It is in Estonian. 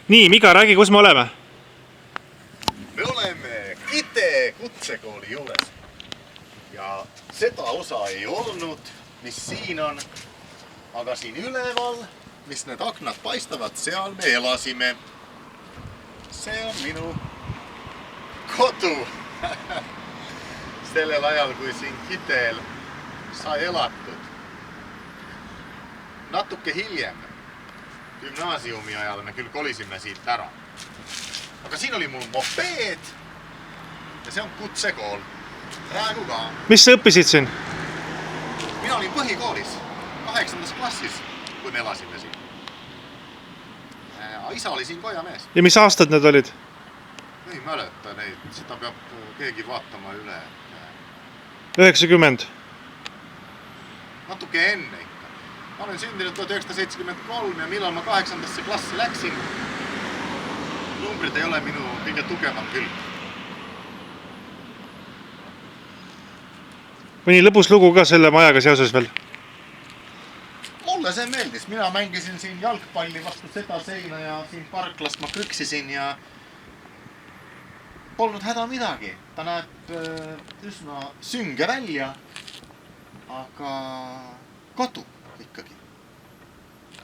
Nii, Mika, räägi, kus me oleme? Me oleme Kite kutsekooli juures. Ja seda osa ei olnud, mis siin on. Aga siin üleval, mis need aknad paistavad, seal me elasime. See on minu kodu. Sellel ajal, kui siin Kitel sai elatud. Natuke hiljem, gümnaasiumi ajal me küll kolisime siit ära. Aga siin oli mul mopeed ja see on kutsekool. Praegu ka. Mis sa õppisid siin? Mina olin põhikoolis, 8. klassis, kui me elasime siin. Isa oli siin kojamees. Ja mis aastad need olid? Ei mäleta neid, seda peab keegi vaatama üle. 90. Natuke enne ikka. Ma olen sündinud 1973 ja millal ma 8. klassi läksin. Numbrid ei ole minu kõige tugevam külg. Mõni lõbus lugu ka selle majaga seoses veel? Mulle see meeldis. Mina mängisin siin jalgpalli vastu seda seina ja siin parklast ma krüksisin ja polnud häda midagi. Ta näeb üsna sünge välja, aga kodu ikkagi.